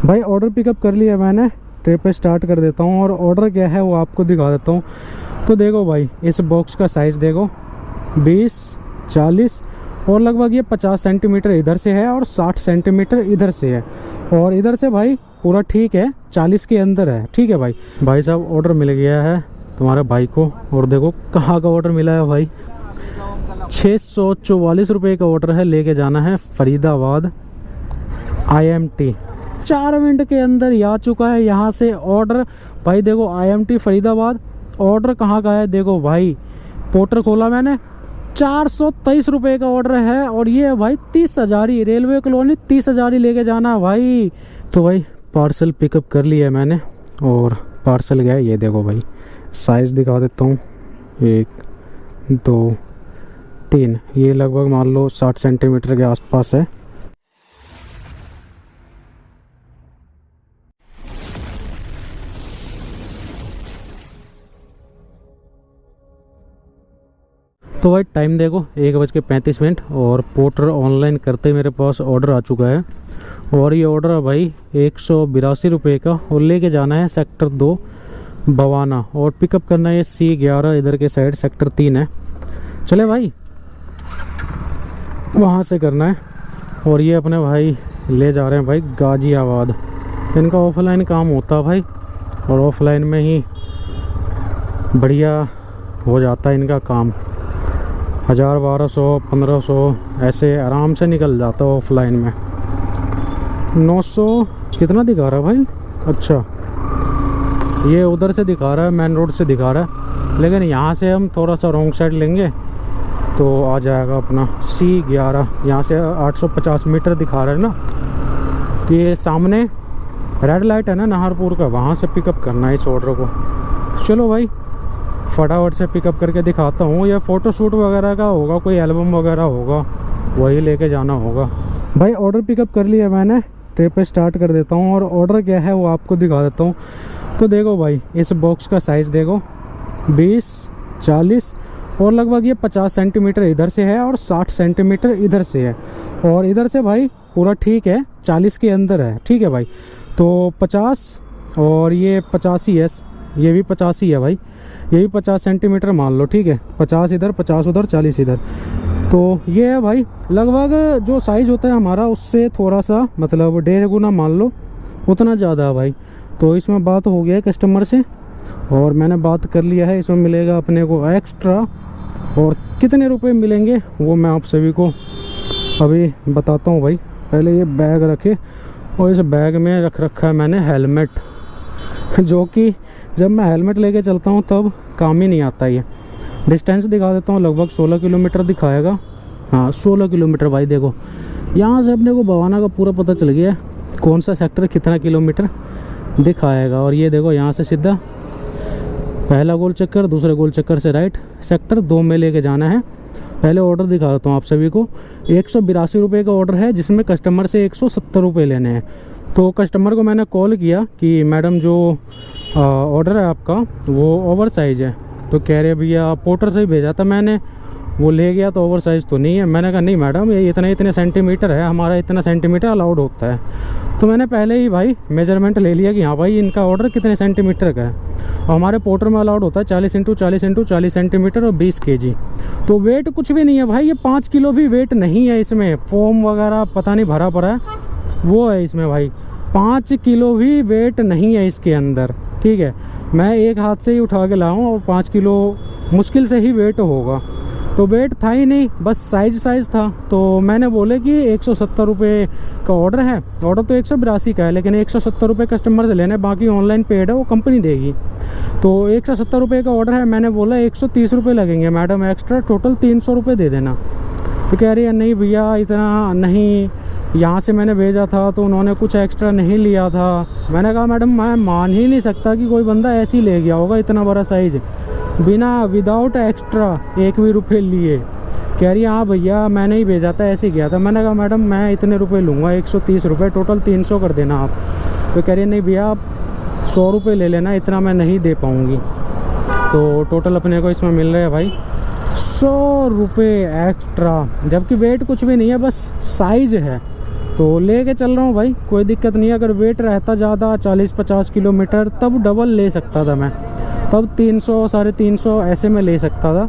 भाई order pickup कर लिया मैंने, ट्रिप पे स्टार्ट कर देता हूँ और ऑर्डर क्या है वो आपको दिखा देता हूँ। तो देखो भाई, इस बॉक्स का साइज़ देखो 20, 40 और लगभग ये 50 सेंटीमीटर इधर से है और 60 सेंटीमीटर इधर से है, और इधर से भाई पूरा ठीक है, 40 के अंदर है। ठीक है भाई। भाई साहब ऑर्डर मिल गया है तुम्हारे भाई को, और देखो कहाँ का ऑर्डर मिला है भाई, 644 रुपये का ऑर्डर है। लेके जाना है फरीदाबाद IMT। 4 मिनट के अंदर ही आ चुका है यहाँ से ऑर्डर। भाई देखो IMT फरीदाबाद, ऑर्डर कहाँ का है देखो भाई, पोर्टर खोला मैंने, 423 रुपये का ऑर्डर है, और ये है भाई 30 हज़ारी, रेलवे कॉलोनी 30 हज़ारी लेके जाना है भाई। तो भाई पार्सल पिकअप कर लिया है मैंने, और पार्सल गया है, ये देखो भाई साइज़ दिखा देता हूँ, 1 2 3, ये लगभग मान लो 60 सेंटीमीटर के आसपास है। तो भाई टाइम देखो 1:35, और पोर्टर ऑनलाइन करते मेरे पास ऑर्डर आ चुका है, और ये ऑर्डर है भाई 182 रुपये का, और लेके जाना है सेक्टर 2 बवाना, और पिकअप करना है C11 इधर के साइड सेक्टर 3 है। चले भाई वहाँ से करना है। और ये अपने भाई ले जा रहे हैं भाई गाजियाबाद। इनका ऑफलाइन काम होता है भाई, और ऑफलाइन में ही बढ़िया हो जाता है इनका काम। 1000, 1200, 1500 ऐसे आराम से निकल जाता है ऑफलाइन में। 900 कितना दिखा रहा है भाई? अच्छा, ये उधर से दिखा रहा है, मेन रोड से दिखा रहा है, लेकिन यहाँ से हम थोड़ा सा रॉन्ग साइड लेंगे तो आ जाएगा अपना C11। यहाँ से 850 मीटर दिखा रहा है ना, ये सामने रेड लाइट है ना नाहरपुर का, वहाँ से पिकअप करना है इस ऑर्डर को। चलो भाई फटाफट से पिकअप करके दिखाता हूँ। ये फ़ोटो शूट वगैरह का होगा, कोई एल्बम वगैरह होगा, वही लेके जाना होगा। भाई ऑर्डर पिकअप कर लिया मैंने, ट्रिप पे स्टार्ट कर देता हूँ, और ऑर्डर क्या है वो आपको दिखा देता हूँ। तो देखो भाई इस बॉक्स का साइज़ देखो 20, 40 और लगभग ये 50 सेंटीमीटर इधर से है, और 60 सेंटीमीटर इधर से है, और इधर से भाई पूरा ठीक है, 40 के अंदर है। ठीक है भाई। तो 50 और ये 85 है, ये भी 85 है भाई, ये भी 50 सेंटीमीटर मान लो। ठीक है, 50 इधर, 50 उधर, 40 इधर। तो ये है भाई लगभग जो साइज़ होता है हमारा उससे थोड़ा सा मतलब 1.5 गुना मान लो, उतना ज़्यादा है भाई। तो इसमें बात हो गया है कस्टमर से, और मैंने बात कर लिया है, इसमें मिलेगा अपने को एक्स्ट्रा, और कितने रुपए मिलेंगे वो मैं आप सभी को अभी बताता हूँ भाई। पहले ये बैग रखे, और इस बैग में रख रखा है मैंने हेलमेट, जो कि जब मैं हेलमेट लेके चलता हूँ तब काम ही नहीं आता। ये डिस्टेंस दिखा देता हूँ, लगभग 16 किलोमीटर दिखाएगा। हाँ 16 किलोमीटर भाई। देखो यहाँ से अपने को बवाना का पूरा पता चल गया है, कौन सा सेक्टर कितना किलोमीटर दिखाएगा। और ये देखो यहाँ से सीधा पहला गोल चक्कर, दूसरे गोल चक्कर से राइट, सेक्टर 2 में लेके जाना है। पहले ऑर्डर दिखा देता हूँ आप सभी को। 182 रुपये का ऑर्डर है, जिसमें कस्टमर से 170 रुपये लेने हैं। तो कस्टमर को मैंने कॉल किया कि मैडम जो ऑर्डर है आपका वो ओवर साइज़ है, तो कह रहे भैया पोर्टर से ही भेजा था मैंने, वो ले गया तो ओवर साइज़ तो नहीं है। मैंने कहा नहीं मैडम, ये इतने सेंटीमीटर है, हमारा इतना सेंटीमीटर अलाउड होता है। तो मैंने पहले ही भाई मेजरमेंट ले लिया कि हाँ भाई इनका ऑर्डर कितने सेंटीमीटर का है, और हमारे पोर्टर में अलाउड होता है 40 × 40 × 40 सेंटीमीटर और 20 kg। तो वेट कुछ भी नहीं है भाई, ये 5 किलो भी वेट नहीं है इसमें, फोम वगैरह पता नहीं भरा पड़ा है वो है इसमें भाई, 5 किलो भी वेट नहीं है इसके अंदर। ठीक है, मैं एक हाथ से ही उठा के लाऊं और 5 किलो मुश्किल से ही वेट होगा, तो वेट था ही नहीं, बस साइज़ था। तो मैंने बोले कि 170 रुपये का ऑर्डर है, ऑर्डर तो 182 का है, लेकिन 170 रुपये कस्टमर से लेने, बाकी ऑनलाइन पेड है वो कंपनी देगी। तो 170 रुपये का ऑर्डर है, मैंने बोला 130 रुपये लगेंगे मैडम एक्स्ट्रा, टोटल 300 रुपये दे देना। तो कह रही है नहीं भैया इतना नहीं, यहाँ से मैंने भेजा था तो उन्होंने कुछ एक्स्ट्रा नहीं लिया था। मैंने कहा मैडम मैं मान ही नहीं सकता कि कोई बंदा ऐसे ही ले गया होगा इतना बड़ा साइज़ बिना विदाउट एक्स्ट्रा 1 भी रुपये लिए। कह रही है हाँ भैया मैंने ही भेजा था, ऐसे ही गया था। मैंने कहा मैडम मैं इतने रुपए लूँगा, 130 रुपये, टोटल 300 कर देना आप। तो कह रही है नहीं भैया आप 100 रुपये ले लेना, इतना मैं नहीं दे पाऊँगी। तो टोटल अपने को इसमें मिल रहा है भाई 100 रुपये एक्स्ट्रा, जबकि वेट कुछ भी नहीं है, बस साइज़ है। तो लेके चल रहा हूँ भाई, कोई दिक्कत नहीं है। अगर वेट रहता ज़्यादा 40-50 किलोमीटर तब डबल ले सकता था मैं, तब 300 350 ऐसे में ले सकता था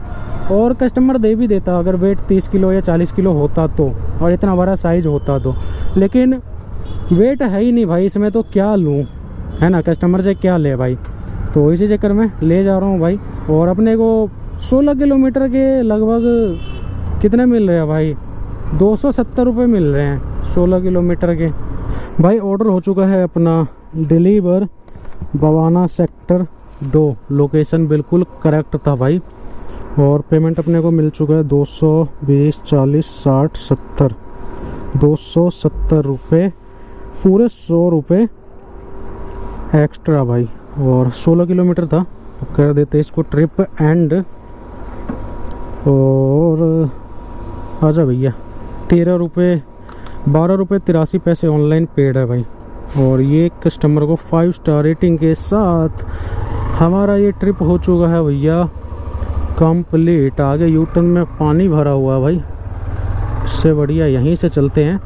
और कस्टमर दे भी देता अगर वेट 30 किलो या 40 किलो होता तो, और इतना बड़ा साइज़ होता तो। लेकिन वेट है ही नहीं भाई इसमें, तो क्या लूँ, है ना, कस्टमर से क्या ले भाई। तो इसी चक्कर में ले जा रहा हूँ भाई। और अपने को 16 किलोमीटर के लगभग कितने मिल रहे हैं भाई, 270 रुपये मिल रहे हैं 16 किलोमीटर के भाई। ऑर्डर हो चुका है अपना डिलीवर बवाना सेक्टर 2, लोकेशन बिल्कुल करेक्ट था भाई। और पेमेंट अपने को मिल चुका है 220, 40, 60, 70, 270 रुपये, पूरे 100 रुपये एक्स्ट्रा भाई। और 16 किलोमीटर था, अब कर देते इसको ट्रिप एंड। और आजा भैया, 13 रुपये 12 रुपये 83 पैसे ऑनलाइन पेड है भाई। और ये कस्टमर को 5 स्टार रेटिंग के साथ हमारा ये ट्रिप हो चुका है भैया कंप्लीट। आगे यूटर्न में पानी भरा हुआ है भाई, इससे बढ़िया यहीं से चलते हैं।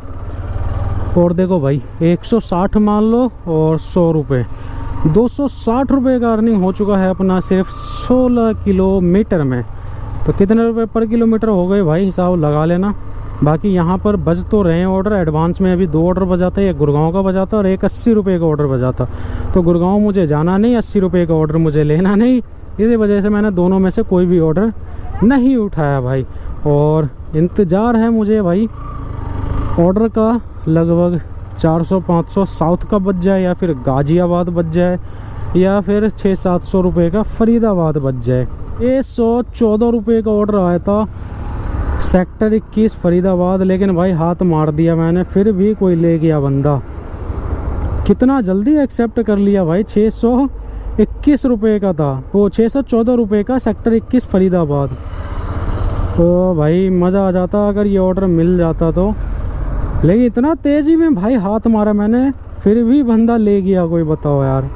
और देखो भाई 160 मान लो और 100 रुपये, 260 रुपये का अर्निंग हो चुका है अपना सिर्फ 16 किलोमीटर में। तो कितने रुपए पर किलोमीटर हो गए भाई, हिसाब लगा लेना। बाकी यहाँ पर बज तो रहे हैं ऑर्डर एडवांस में, अभी 2 ऑर्डर बजाते हैं, एक गुड़गांव का बजाता और एक 80 रुपये का ऑर्डर बजाता। तो गुड़गांव मुझे जाना नहीं, 80 रुपये का ऑर्डर मुझे लेना नहीं, इसी वजह से मैंने दोनों में से कोई भी ऑर्डर नहीं उठाया भाई। और इंतज़ार है मुझे भाई ऑर्डर का, लगभग 400-500 साउथ का बच जाए, या फिर गाज़ियाबाद बच जाए, या फिर 600-700 रुपये का फरीदाबाद बच जाए। ये 114 रुपये का ऑर्डर आया था सेक्टर 21 फरीदाबाद, लेकिन भाई हाथ मार दिया मैंने, फिर भी कोई ले गया बंदा। कितना जल्दी एक्सेप्ट कर लिया भाई, 621 रुपये का था वो, 614 रुपये का सेक्टर 21 फरीदाबाद। तो भाई मज़ा आ जाता अगर ये ऑर्डर मिल जाता तो, लेकिन इतना तेज़ी में भाई हाथ मारा मैंने, फिर भी बंदा ले गया कोई, बताओ यार।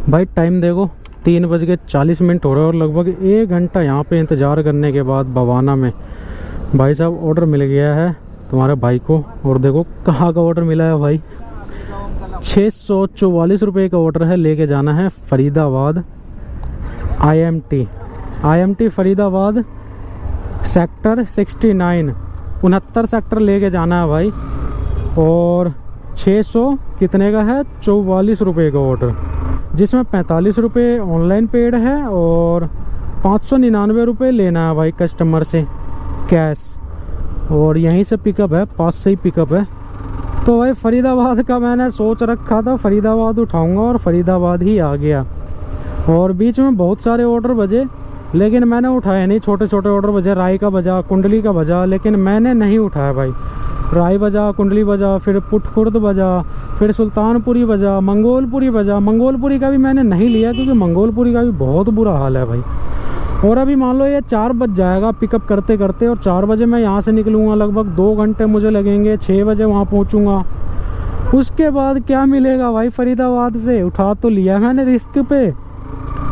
भाई टाइम देखो 3:40 हो रहा है और लगभग 1 घंटा यहाँ पे इंतज़ार करने के बाद बवाना में भाई साहब ऑर्डर मिल गया है तुम्हारे भाई को। और देखो कहाँ का ऑर्डर मिला है भाई, 644 रुपये का ऑर्डर है, लेके जाना है Faridabad IMT Faridabad sector 69, 69 sector लेके जाना है भाई। और 600 कितने का है, 44 रुपये का ऑर्डर, जिसमें 45 रुपये ऑनलाइन पेड है और 599 रुपये लेना है भाई कस्टमर से कैश। और यहीं से पिकअप है, पास से ही पिकअप है। तो भाई फरीदाबाद का मैंने सोच रखा था, फरीदाबाद उठाऊंगा और फरीदाबाद ही आ गया। और बीच में बहुत सारे ऑर्डर बजे, लेकिन मैंने उठाया नहीं। छोटे छोटे ऑर्डर बजे, राय का बजा, कुंडली का बजा, लेकिन मैंने नहीं उठाया भाई। राय बजा, कुंडली बजा, फिर पुटखुर्द बजा, फिर सुल्तानपुरी बजा, मंगोलपुरी बजा। मंगोलपुरी का भी मैंने नहीं लिया क्योंकि मंगोलपुरी का भी बहुत बुरा हाल है भाई। और अभी मान लो ये 4 बज जाएगा पिकअप करते करते, और 4 बजे मैं यहाँ से निकलूँगा, लगभग 2 घंटे मुझे लगेंगे, 6 बजे वहाँ पहुँचूँगा। उसके बाद क्या मिलेगा भाई फरीदाबाद से, उठा तो लिया मैंने रिस्क पे,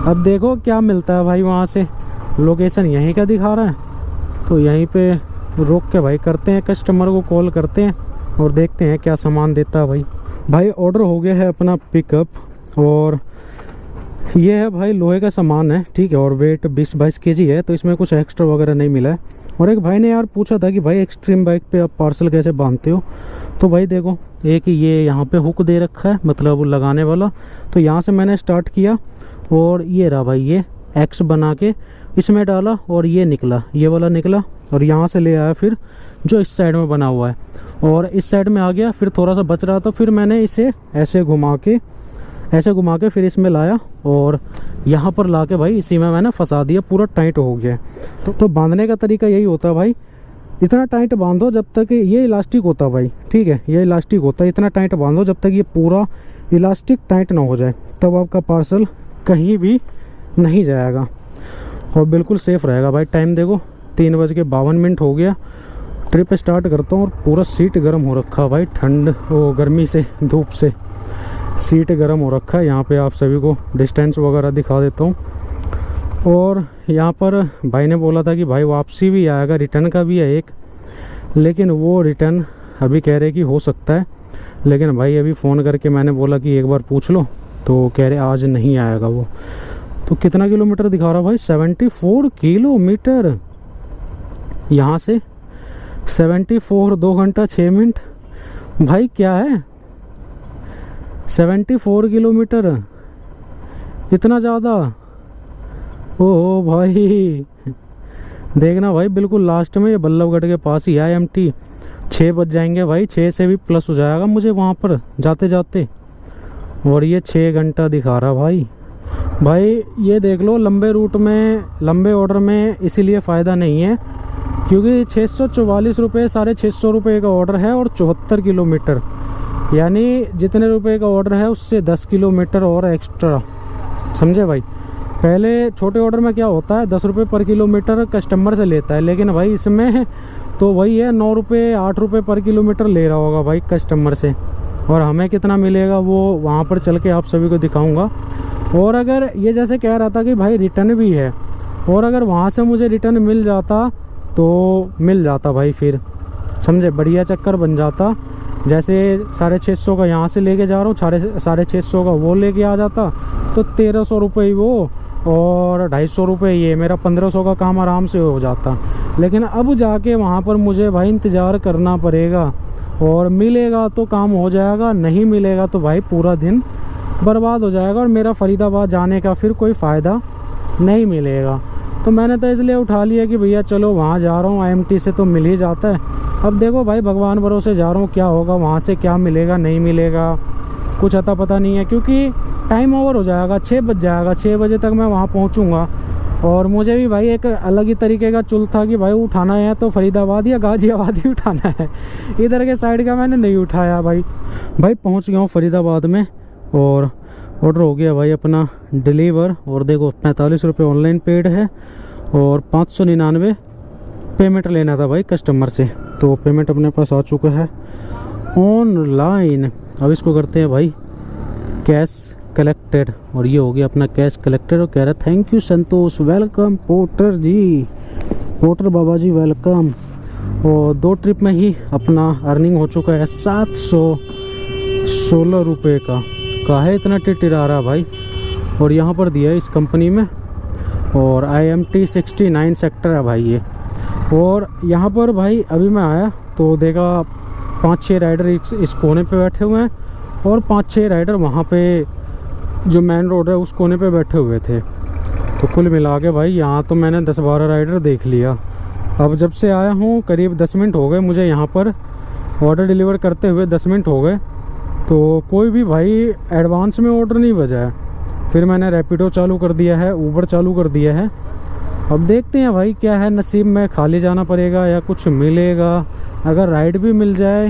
अब देखो क्या मिलता है भाई वहाँ से। लोकेशन यहीं का दिखा रहा है, तो यहीं पे रोक के भाई करते हैं, कस्टमर को कॉल करते हैं और देखते हैं क्या सामान देता है भाई ऑर्डर हो गया है अपना पिकअप, और ये है भाई लोहे का सामान है, ठीक है। और वेट 20-22 kg है, तो इसमें कुछ एक्स्ट्रा वगैरह नहीं मिला है। और एक भाई ने यार पूछा था कि भाई एक्सट्रीम बाइक पे आप पार्सल कैसे बांधते हो। तो भाई देखो एक ये यहाँ पे हुक दे रखा है, मतलब लगाने वाला, तो यहाँ से मैंने स्टार्ट किया और ये रहा भाई, ये एक्स बना के इसमें डाला और ये निकला, ये वाला निकला, और यहाँ से ले आया फिर जो इस साइड में बना हुआ है, और इस साइड में आ गया। फिर थोड़ा सा बच रहा था, फिर मैंने इसे ऐसे घुमा के फिर इसमें लाया और यहाँ पर ला के भाई इसी में मैंने फंसा दिया, पूरा टाइट हो गया। तो बांधने का तरीका यही होता है भाई, इतना टाइट बांधो जब तक ये इलास्टिक होता है भाई, ठीक है, ये इलास्टिक होता है, इतना टाइट बांधो जब तक ये पूरा इलास्टिक टाइट ना हो जाए, तब आपका पार्सल कहीं भी नहीं जाएगा और बिल्कुल सेफ़ रहेगा भाई। टाइम देखो 3:52 हो गया। ट्रिप स्टार्ट करता हूँ और पूरा सीट गर्म हो रखा है भाई, ठंड वो गर्मी से, धूप से सीट गर्म हो रखा है। यहाँ पे आप सभी को डिस्टेंस वगैरह दिखा देता हूँ। और यहाँ पर भाई ने बोला था कि भाई वापसी भी आएगा, रिटर्न का भी है एक, लेकिन वो रिटर्न अभी कह रहे कि हो सकता है, लेकिन भाई अभी फ़ोन करके मैंने बोला कि एक बार पूछ लो, तो कह रहे आज नहीं आएगा वो। तो कितना किलोमीटर दिखा रहा भाई? 74 किलोमीटर यहाँ से, 74, 2 घंटा 6 मिनट। भाई क्या है 74 किलोमीटर, इतना ज़्यादा? ओ भाई देखना भाई, बिल्कुल लास्ट में ये बल्लभगढ़ के पास ही है IMT। 6 बज जाएंगे भाई, 6 से भी प्लस हो जाएगा मुझे वहाँ पर जाते जाते, और ये 6 घंटा दिखा रहा भाई। भाई ये देख लो, लंबे रूट में, लंबे ऑर्डर में इसीलिए फ़ायदा नहीं है क्योंकि 644 रुपये, 650 रुपये का ऑर्डर है और 74 किलोमीटर, यानी जितने रुपए का ऑर्डर है उससे 10 किलोमीटर और एक्स्ट्रा, समझे भाई। पहले छोटे ऑर्डर में क्या होता है, 10 रुपये पर किलोमीटर कस्टमर से लेता है, लेकिन भाई इसमें तो वही है 9 रुपये 8 रुपये पर किलोमीटर ले रहा होगा भाई कस्टमर से, और हमें कितना मिलेगा वो वहाँ पर चल के आप सभी को दिखाऊंगा। और अगर ये जैसे कह रहा था कि भाई रिटर्न भी है, और अगर वहाँ से मुझे रिटर्न मिल जाता तो मिल जाता भाई, फिर समझे बढ़िया चक्कर बन जाता। जैसे 650 का यहाँ से लेके जा रहा हूँ, 650 का वो लेके आ जाता, तो 1300 रुपये वो और 250 रुपये ये, मेरा 1500 का काम आराम से हो जाता। लेकिन अब जाके वहाँ पर मुझे भाई इंतज़ार करना पड़ेगा, और मिलेगा तो काम हो जाएगा, नहीं मिलेगा तो भाई पूरा दिन बर्बाद हो जाएगा और मेरा फरीदाबाद जाने का फिर कोई फ़ायदा नहीं मिलेगा। तो मैंने तो इसलिए उठा लिया कि भैया चलो वहाँ जा रहा हूँ, IMT से तो मिल ही जाता है। अब देखो भाई भगवान भरोसे जा रहा हूँ, क्या होगा वहाँ से, क्या मिलेगा नहीं मिलेगा कुछ अता पता नहीं है, क्योंकि टाइम ओवर हो जाएगा, 6 बज जाएगा, 6 बजे तक मैं वहाँ पहुँचूँगा। और मुझे भी भाई एक अलग ही तरीके का चुल था कि भाई उठाना है तो फरीदाबाद या गाजियाबाद ही उठाना है, इधर के साइड का मैंने नहीं उठाया भाई। पहुँच गया हूँ फरीदाबाद में, और ऑर्डर हो गया भाई अपना डिलीवर। और देखो 45 रुपये ऑनलाइन पेड है और 599 पेमेंट लेना था भाई कस्टमर से, तो पेमेंट अपने पास आ चुका है ऑनलाइन। अब इसको करते हैं भाई कैश कलेक्टेड, और ये हो गया अपना कैश कलेक्टेड। और कह रहा thank you Santosh, welcome porter ji, porter Baba ji welcome. और 2 ट्रिप में ही अपना अर्निंग हो चुका है 716 रुपये का। काहे इतना टिटिरा रहा भाई। और यहाँ पर दिया है इस कंपनी में, और IMT 69 सेक्टर है भाई ये। और यहाँ पर भाई अभी मैं आया तो देखा 5-6 राइडर इस कोने पे बैठे हुए हैं, और 5-6 राइडर वहाँ पे जो मेन रोड है उस कोने पे बैठे हुए थे। तो कुल मिला के भाई यहाँ तो मैंने 10-12 राइडर देख लिया। अब जब से आया हूँ करीब 10 मिनट हो गए मुझे यहाँ पर ऑर्डर डिलीवर करते हुए, 10 मिनट हो गए, तो कोई भी भाई एडवांस में ऑर्डर नहीं बजा है। फिर मैंने रैपिडो चालू कर दिया है, ऊबर चालू कर दिया है। अब देखते हैं भाई क्या है नसीब में, खाली जाना पड़ेगा या कुछ मिलेगा। अगर राइड भी मिल जाए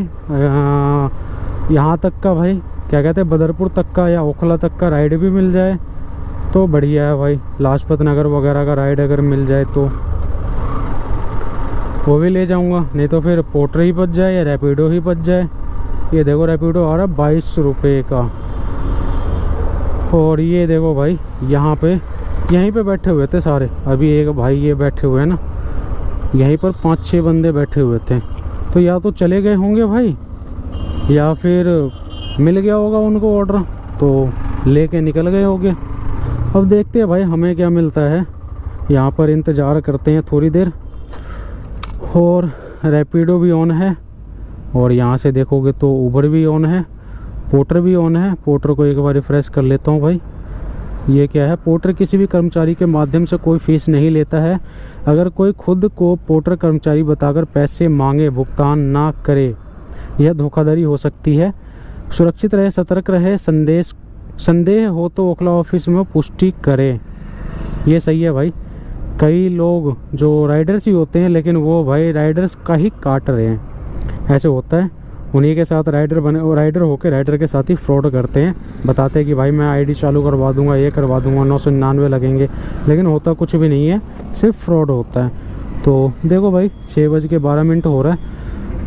यहाँ तक का भाई, क्या कहते हैं, बदरपुर तक का या ओखला तक का राइड भी मिल जाए तो बढ़िया है भाई। लाजपत नगर वगैरह का राइड अगर मिल जाए तो वो भी ले जाऊंगा, नहीं तो फिर पोर्टर ही बच जाए या रैपिडो ही बच जाए। ये देखो रैपिडो आ रहा है 22 रुपये का। और ये देखो भाई यहाँ पे यहीं पे बैठे हुए थे सारे, अभी एक भाई ये बैठे हुए हैं ना, यहीं पर 5-6 बंदे बैठे हुए थे। तो या तो चले गए होंगे भाई, या फिर मिल गया होगा उनको ऑर्डर तो लेके निकल गए होंगे। अब देखते हैं भाई हमें क्या मिलता है। यहाँ पर इंतज़ार करते हैं थोड़ी देर। और रैपिडो भी ऑन है, और यहाँ से देखोगे तो ऊबर भी ऑन है, पोर्टर भी ऑन है। पोर्टर को एक बार रिफ्रेश कर लेता हूँ भाई। ये क्या है, पोर्टर किसी भी कर्मचारी के माध्यम से कोई फीस नहीं लेता है। अगर कोई खुद को पोर्टर कर्मचारी बताकर पैसे मांगे, भुगतान ना करे, यह धोखाधड़ी हो सकती है। सुरक्षित रहे, सतर्क रहे, संदेह हो तो ओखला ऑफिस में पुष्टि करें। ये सही है भाई। कई लोग जो राइडर्स ही होते हैं, लेकिन वो भाई राइडर्स का ही काट रहे हैं, ऐसे होता है। उन्हीं के साथ राइडर बने और राइडर होकर राइडर के साथ ही फ्रॉड करते हैं। बताते हैं कि भाई मैं आईडी चालू करवा दूंगा, ये करवा दूंगा, 999 लगेंगे, लेकिन होता कुछ भी नहीं है, सिर्फ फ्रॉड होता है। तो देखो भाई 6:12 हो रहा है।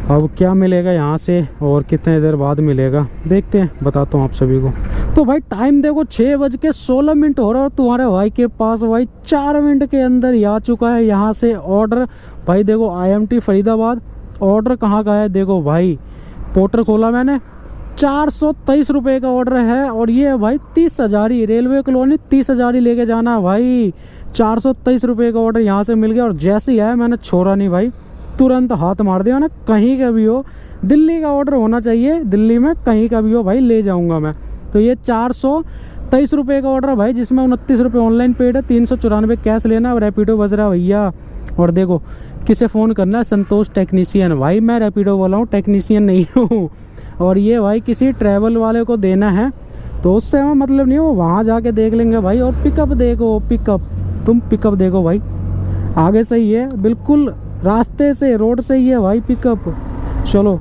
अब क्या मिलेगा यहाँ से और कितने देर बाद मिलेगा देखते हैं, बताता हूँ आप सभी को। तो भाई टाइम देखो 6:16 हो रहा है, और तुम्हारे भाई के पास भाई 4 मिनट के अंदर ही आ चुका है यहाँ से ऑर्डर। भाई देखो IMT फरीदाबाद, ऑर्डर कहाँ का है देखो भाई, पोर्टर खोला मैंने, 423 रुपये का ऑर्डर है। और ये है भाई 30,000 ही, रेलवे कॉलोनी 30,000 ही लेके जाना है भाई। 423 रुपये का ऑर्डर यहाँ से मिल गया। और जैसे ही आया मैंने छोड़ा नहीं भाई, तुरंत हाथ मार दिया ना, कहीं का भी हो, दिल्ली का ऑर्डर होना चाहिए, दिल्ली में कहीं का भी हो भाई ले जाऊंगा मैं। तो ये 423 रुपये का ऑर्डर है भाई, जिसमें 29 रुपये ऑनलाइन पेड है, 394 कैश लेना है। रैपिडो बज रहा है भैया। और देखो किसे फ़ोन करना है, संतोष टेक्नीशियन। भाई मैं रैपिडो वाला हूँ, टेक्नीशियन नहीं हूँ। और ये भाई किसी ट्रैवल वाले को देना है, तो उससे हमें मतलब नहीं, वो वहाँ जाके देख लेंगे भाई। और पिकअप देखो, तुम पिकअप देखो भाई, आगे से ही है, बिल्कुल रास्ते से, रोड से ही है भाई पिकअप। चलो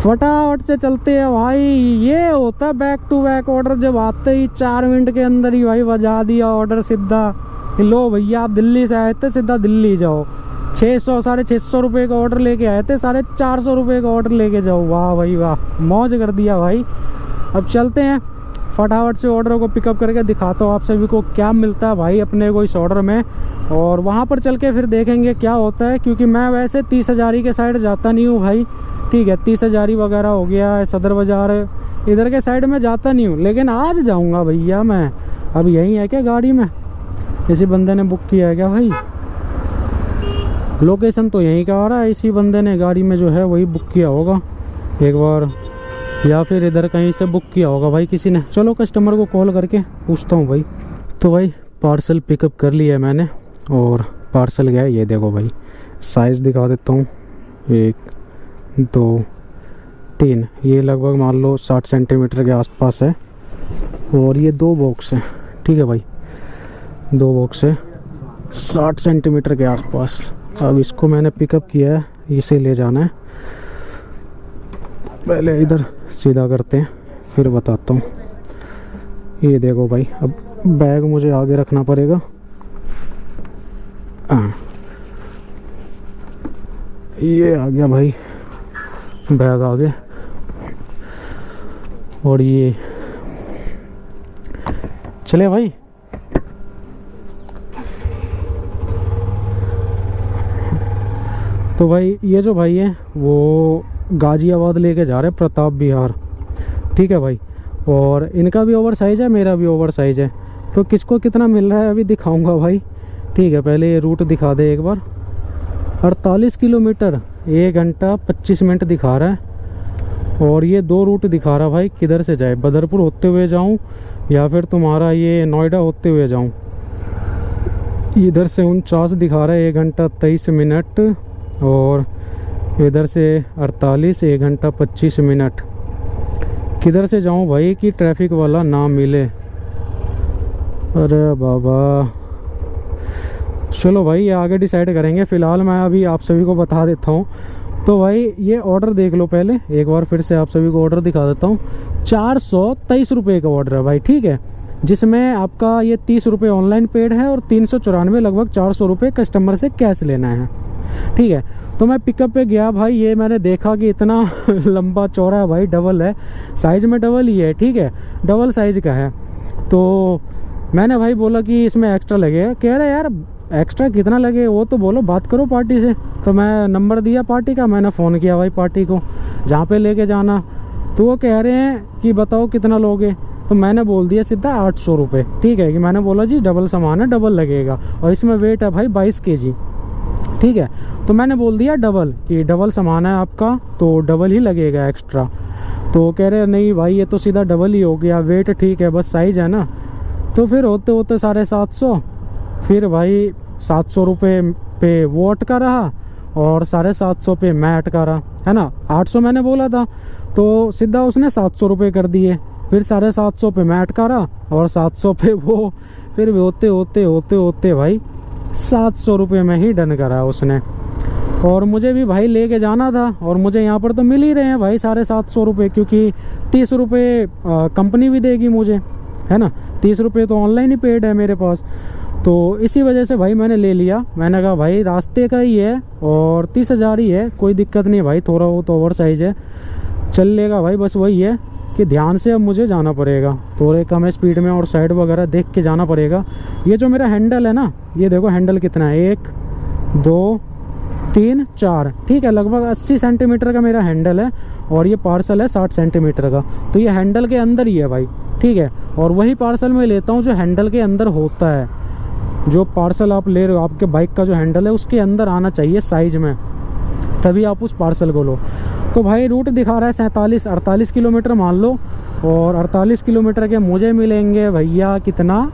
फटाफट से चलते हैं भाई। ये होता है बैक टू बैक ऑर्डर, जब आते ही 4 मिनट के अंदर ही भाई बजा दिया ऑर्डर सीधा। लो भैया आप दिल्ली से आए थे, सीधा दिल्ली जाओ। 600 650 रुपये का ऑर्डर लेके आए थे, 450 रुपये का ऑर्डर लेके जाओ। वाह भाई वाह, मौज कर दिया भाई। अब चलते हैं फटाफट से ऑर्डर को पिकअप करके दिखाता हूँ आप सभी को क्या मिलता है भाई अपने को इस ऑर्डर में। और वहाँ पर चल के फिर देखेंगे क्या होता है, क्योंकि मैं वैसे 30,000 के साइड जाता नहीं हूँ भाई। ठीक है, 30,000 वगैरह हो गया, सदर बाज़ार, इधर के साइड में जाता नहीं हूँ, लेकिन आज जाऊँगा भैया मैं। अब यहीं है क्या गाड़ी में, किसी बंदे ने बुक किया है क्या भाई? लोकेशन तो यहीं का आ रहा है, इसी बंदे ने गाड़ी में जो है वही बुक किया होगा एक बार, या फिर इधर कहीं से बुक किया होगा भाई किसी ने। चलो कस्टमर को कॉल करके पूछता हूँ भाई। तो भाई पार्सल पिकअप कर लिया है मैंने, और पार्सल गया है, ये देखो भाई, साइज़ दिखा देता हूँ, 1 2 3, ये लगभग मान लो 60 सेंटीमीटर के आसपास है। और ये 2 बॉक्स है, ठीक है भाई, 2 बॉक्स है 60 सेंटीमीटर के आसपास। अब इसको मैंने पिकअप किया है, इसे ले जाना है। पहले इधर सीधा करते हैं फिर बताता हूँ। ये देखो भाई, अब बैग मुझे आगे रखना पड़ेगा। ये आ गया भाई बैग आगे, और ये चले भाई। तो भाई ये जो भाई है वो गाजियाबाद लेके जा रहे हैं, प्रताप विहार, ठीक है भाई। और इनका भी ओवर साइज़ है, मेरा भी ओवर साइज़ है, तो किसको कितना मिल रहा है अभी दिखाऊंगा भाई। ठीक है, पहले ये रूट दिखा दे एक बार। 48 किलोमीटर 1 घंटा 25 मिनट दिखा रहा है। और ये 2 रूट दिखा रहा भाई, किधर से जाए, बदरपुर होते हुए जाऊं या फिर तुम्हारा ये नोएडा होते हुए जाऊं। इधर से 49 दिखा रहा है, 1 घंटा 23 मिनट, और इधर से 48, 1 घंटा 25 मिनट। किधर से जाऊं भाई कि ट्रैफिक वाला ना मिले। अरे बाबा, चलो भाई ये आगे डिसाइड करेंगे, फ़िलहाल मैं अभी आप सभी को बता देता हूँ। तो भाई ये ऑर्डर देख लो पहले एक बार, फिर से आप सभी को ऑर्डर दिखा देता हूँ। 423 रुपये का ऑर्डर है भाई, ठीक है, जिसमें आपका ये 30 रुपये ऑनलाइन पेड है और 394 लगभग 400 रुपये कस्टमर से कैश लेना है, ठीक है। तो मैं पिकअप पे गया भाई, ये मैंने देखा कि इतना लंबा चौड़ा है भाई, डबल है साइज़ में, डबल ही है, ठीक है, डबल साइज़ का है। तो मैंने भाई बोला कि इसमें एक्स्ट्रा लगेगा, कह रहे यार एक्स्ट्रा कितना लगे, वो तो बोलो, बात करो पार्टी से। तो मैं नंबर दिया पार्टी का, मैंने फ़ोन किया भाई पार्टी को जहाँ पे लेके जाना, तो वो कह रहे हैं कि बताओ कितना लोगे। तो मैंने बोल दिया सीधा 800 रुपये, ठीक है, कि मैंने बोला जी डबल सामान है, डबल लगेगा, और इसमें वेट है भाई 22 kg, ठीक है। तो मैंने बोल दिया डबल, कि डबल सामान है आपका तो डबल ही लगेगा एक्स्ट्रा। तो कह रहे नहीं भाई ये तो सीधा डबल ही हो गया, वेट ठीक है बस साइज़ है ना। तो फिर होते होते 750, फिर भाई 700 रुपये पे वो अटका रहा, और 750 पे मैं अटका रहा, है ना। 800 मैंने बोला था, तो सीधा उसने 700 रुपये कर दिए। फिर 750 पे मैं अटका रहा, और 700 पे वो, फिर होते होते होते होते भाई 700 रुपये में ही डन करा उसने। और मुझे भी भाई लेके जाना था, और मुझे यहाँ पर तो मिल ही रहे हैं भाई 750 रुपये, क्योंकि 30 रुपये कंपनी भी देगी मुझे, है ना, 30 रुपये तो ऑनलाइन ही पेड है मेरे पास। तो इसी वजह से भाई मैंने ले लिया। मैंने कहा भाई रास्ते का ही है और 30,000 ही है, कोई दिक्कत नहीं भाई, थोड़ा वो तो ओवर साइज है, चल लेगा भाई। बस वही है कि ध्यान से अब मुझे जाना पड़ेगा, थोड़े कम स्पीड में और साइड वगैरह देख के जाना पड़ेगा। ये जो मेरा हैंडल है ना, ये देखो हैंडल कितना है, 1 2 3 4, ठीक है, लगभग 80 सेंटीमीटर का मेरा हैंडल है और ये पार्सल है 60 सेंटीमीटर का। तो ये हैंडल के अंदर ही है भाई, ठीक है। और वही पार्सल मैं लेता हूँ जो हैंडल के अंदर होता है। जो पार्सल आप ले रहे हो, आपके बाइक का जो हैंडल है उसके अंदर आना चाहिए साइज में, तभी आप उस पार्सल को लो। तो भाई रूट दिखा रहा है 47-48 किलोमीटर मान लो, और 48 किलोमीटर के मुझे मिलेंगे भैया कितना,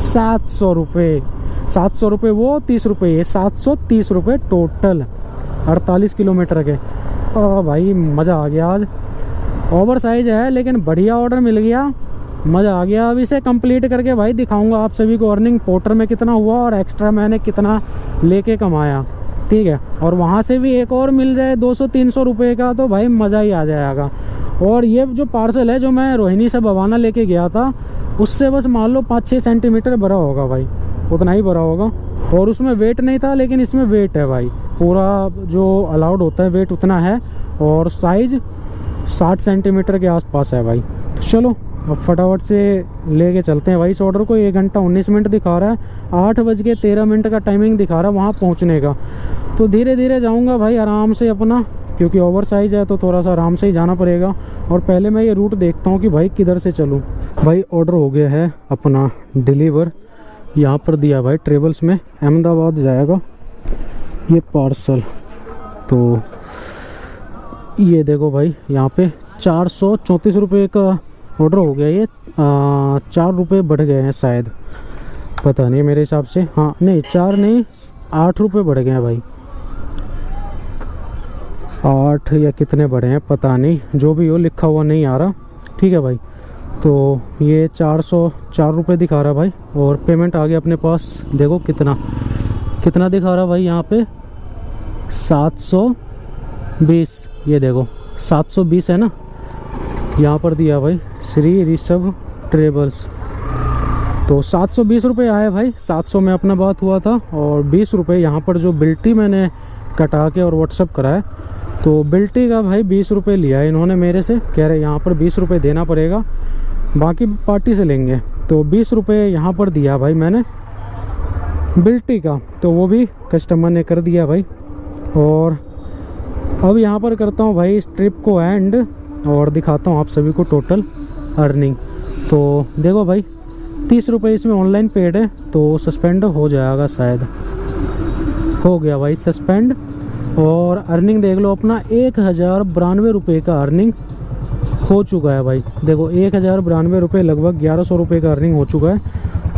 700 रुपये। 700 रुपये वो, 30 रुपये ये, 730 रुपये टोटल 48 किलोमीटर के। भाई मज़ा आ गया आज। ओवर साइज है लेकिन बढ़िया ऑर्डर मिल गया, मज़ा आ गया। अब इसे कंप्लीट करके भाई दिखाऊंगा आप सभी को अर्निंग पोर्टर में कितना हुआ और एक्स्ट्रा मैंने कितना लेके कमाया, ठीक है। और वहाँ से भी एक और मिल जाए 200-300 रुपये का तो भाई मज़ा ही आ जाएगा। और ये जो पार्सल है जो मैं रोहिणी से बवाना लेके गया था, उससे बस मान लो 5-6 सेंटीमीटर बड़ा होगा भाई, उतना ही बड़ा होगा। और उसमें वेट नहीं था, लेकिन इसमें वेट है भाई, पूरा जो अलाउड होता है वेट उतना है। और साइज 60 सेंटीमीटर के आसपास है भाई। तो चलो अब फटाफट से लेके चलते हैं भाई इस ऑर्डर को। 1 घंटा 19 मिनट दिखा रहा है, 8:13 का टाइमिंग दिखा रहा है वहाँ पहुँचने का। तो धीरे धीरे जाऊँगा भाई आराम से अपना, क्योंकि ओवर साइज़ है तो थोड़ा सा आराम से ही जाना पड़ेगा। और पहले मैं ये रूट देखता हूँ कि भाई किधर से चलूँ। भाई ऑर्डर हो गया है अपना डिलीवर, यहाँ पर दिया भाई ट्रेवल्स में, अहमदाबाद जाएगा ये पार्सल। तो ये देखो भाई यहाँ पे 434 रुपये का ऑर्डर हो गया। ये 4 रुपये बढ़ गए हैं शायद, पता नहीं मेरे हिसाब से, हाँ नहीं 4 नहीं 8 रुपये बढ़ गए हैं भाई, 8 या कितने बढ़े हैं पता नहीं, जो भी हो लिखा हुआ नहीं आ रहा, ठीक है भाई। तो ये 404 रुपये दिखा रहा भाई। और पेमेंट आ गया अपने पास, देखो कितना कितना दिखा रहा भाई यहाँ पे, 720, ये देखो 720 है ना, यहाँ पर दिया भाई श्री ऋषभ ट्रेवल्स। तो 720 रुपये आए भाई, 700 में अपना बात हुआ था। और 20 रुपये यहाँ पर जो बिल्टी मैंने कटा के और व्हाट्सअप कराया, तो बिल्टी का भाई 20 रुपये लिया है इन्होंने मेरे से, कह रहे यहाँ पर 20 रुपये देना पड़ेगा, बाकी पार्टी से लेंगे। तो 20 रुपये यहाँ पर दिया भाई मैंने बिल्टी का, तो वो भी कस्टमर ने कर दिया भाई। और अब यहाँ पर करता हूँ भाई इस ट्रिप को एंड, और दिखाता हूँ आप सभी को टोटल अर्निंग। तो देखो भाई 30 रुपये इसमें ऑनलाइन पेड है, तो सस्पेंड हो जाएगा शायद, हो गया भाई सस्पेंड। और अर्निंग देख लो अपना 1092 रुपये का अर्निंग हो चुका है भाई। देखो 1092 रुपये, लगभग 1100 रुपये का अर्निंग हो चुका है।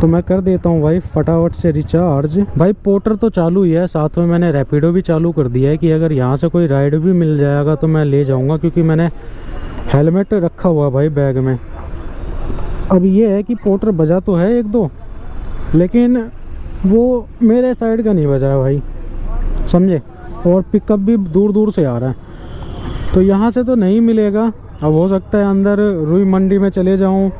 तो मैं कर देता हूँ भाई फटाफट से रिचार्ज। भाई पोर्टर तो चालू ही है, साथ में मैंने रैपिडो भी चालू कर दिया है कि अगर यहाँ से कोई राइड भी मिल जाएगा तो मैं ले जाऊँगा, क्योंकि मैंने हेलमेट रखा हुआ भाई बैग में। अब ये है कि पोर्टर बजा तो है 1-2, लेकिन वो मेरे साइड का नहीं बजा है भाई, समझे। और पिकअप भी दूर दूर से आ रहा है, तो यहाँ से तो नहीं मिलेगा। अब हो सकता है अंदर रुई मंडी में चले जाऊँ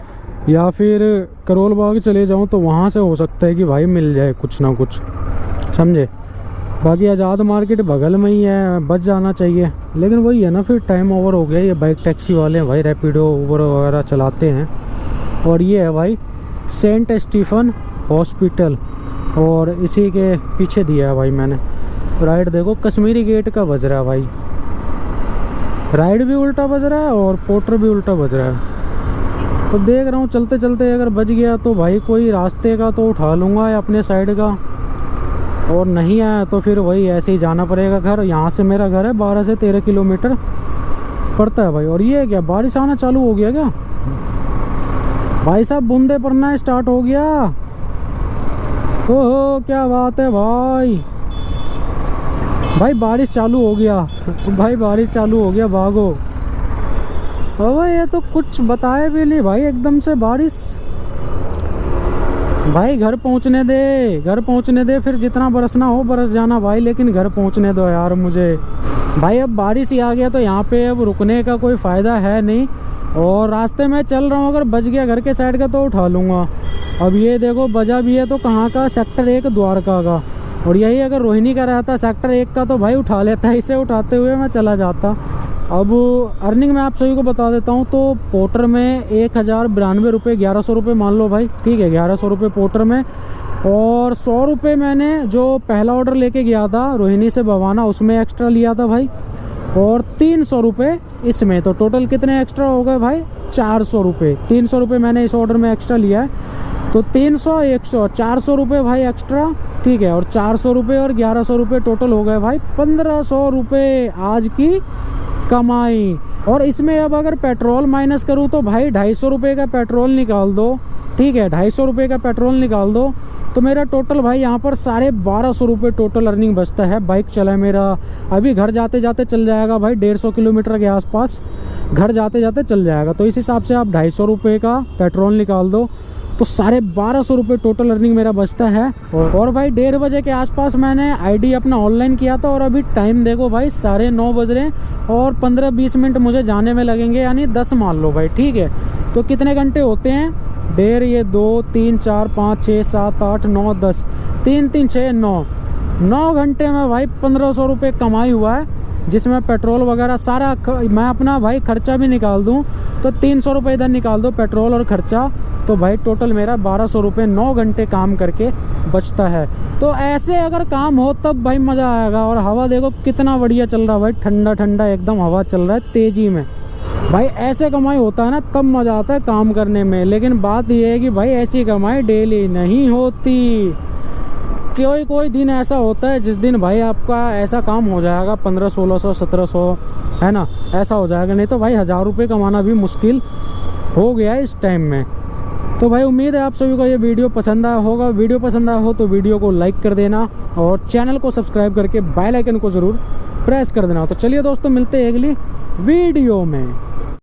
या फिर करोल बाग चले जाऊँ, तो वहाँ से हो सकता है कि भाई मिल जाए कुछ ना कुछ, समझे। बाकी आज़ाद मार्केट बगल में ही है, बच जाना चाहिए। लेकिन वही है ना, फिर टाइम ओवर हो गया। ये बाइक टैक्सी वाले हैं भाई, रैपिडो उबर वगैरह चलाते हैं। और ये है भाई सेंट स्टीफन हॉस्पिटल, और इसी के पीछे दिया है भाई मैंने। राइड देखो कश्मीरी गेट का बज रहा है भाई, राइड भी उल्टा बज रहा है और पोर्टर भी उल्टा बज रहा है। तो देख रहा हूँ चलते चलते अगर बज गया तो भाई कोई रास्ते का तो उठा लूँगा या अपने साइड का, और नहीं आया तो फिर वही ऐसे ही जाना पड़ेगा घर। यहाँ से मेरा घर है 12 से 13 किलोमीटर पड़ता है भाई। और ये क्या बारिश आना चालू हो गया क्या भाई साहब, बूंदे पड़ना स्टार्ट हो गया। ओहो क्या बात है भाई, भाई बारिश चालू हो गया भाई, बारिश चालू हो गया, भागो। अबे ये तो कुछ बताए भी नहीं भाई, एकदम से बारिश। भाई घर पहुंचने दे, घर पहुंचने दे, फिर जितना बरसना हो बरस जाना भाई, लेकिन घर पहुंचने दो यार मुझे। भाई अब बारिश ही आ गया तो यहाँ पे अब रुकने का कोई फ़ायदा है नहीं, और रास्ते में चल रहा हूँ, अगर बच गया घर के साइड का तो उठा लूँगा। अब ये देखो बजा भी है तो कहाँ का, सेक्टर 1 द्वारका का। और यही अगर रोहिणी का रहता सेक्टर 1 का तो भाई उठा लेता, इसे उठाते हुए मैं चला जाता। अब अर्निंग में आप सभी को बता देता हूँ। तो पोर्टर में 1092 रुपये, 1100 रुपये मान लो भाई, ठीक है 1100 रुपये पोर्टर में। और 100 रुपये मैंने जो पहला ऑर्डर लेके गया था रोहिणी से भवाना उसमें एक्स्ट्रा लिया था भाई, और 300 रुपये इसमें। तो टोटल कितने एक्स्ट्रा हो गए भाई? 400 रुपये। 300 रुपये मैंने इस ऑर्डर में एक्स्ट्रा लिया है, तो 300 100 400 रुपये भाई एक्स्ट्रा, ठीक है। और 400 रुपये और 1100 रुपये टोटल हो गए भाई 1500 रुपये आज की कमाई। और इसमें अब अगर पेट्रोल माइनस करूँ तो भाई 250 रुपये का पेट्रोल निकाल दो, ठीक है, 250 रुपये का पेट्रोल निकाल दो, तो मेरा टोटल भाई यहाँ पर 1250 रुपये टोटल अर्निंग बचता है। बाइक चला है मेरा, अभी घर जाते जाते चल जाएगा भाई 150 किलोमीटर के आसपास घर जाते जाते चल जाएगा। तो इस हिसाब से आप 250 रुपये का पेट्रोल निकाल दो तो 1250 रुपये टोटल अर्निंग मेरा बचता है। और भाई 1:30 बजे के आसपास मैंने आईडी अपना ऑनलाइन किया था, और अभी टाइम देखो भाई 9:30 बज रहे हैं और 15-20 मिनट मुझे जाने में लगेंगे, यानी 10 मान लो भाई, ठीक है। तो कितने घंटे होते हैं? 1:30, ये 2 3 4 5 6 7 8 9 10, 3 3 6 9 घंटे में भाई 1500 रुपये कमाई हुआ है, जिसमें पेट्रोल वगैरह सारा मैं अपना भाई खर्चा भी निकाल दूं तो 300 रुपये इधर निकाल दो पेट्रोल और खर्चा, तो भाई टोटल मेरा 1200 रुपये 9 घंटे काम करके बचता है। तो ऐसे अगर काम हो तब भाई मज़ा आएगा। और हवा देखो कितना बढ़िया चल रहा है भाई, ठंडा ठंडा एकदम हवा चल रहा है तेज़ी में भाई। ऐसे कमाई होता है ना तब मज़ा आता है काम करने में। लेकिन बात यह है कि भाई ऐसी कमाई डेली नहीं होती, कोई दिन ऐसा होता है जिस दिन भाई आपका ऐसा काम हो जाएगा 1500-1600 1700, है ना, ऐसा हो जाएगा। नहीं तो भाई 1000 रुपये कमाना भी मुश्किल हो गया है इस टाइम में। तो भाई उम्मीद है आप सभी को ये वीडियो पसंद आया होगा। वीडियो पसंद आया हो तो वीडियो को लाइक कर देना और चैनल को सब्सक्राइब करके बेल आइकन को ज़रूर प्रेस कर देना। तो चलिए दोस्तों, मिलते हैं अगली वीडियो में।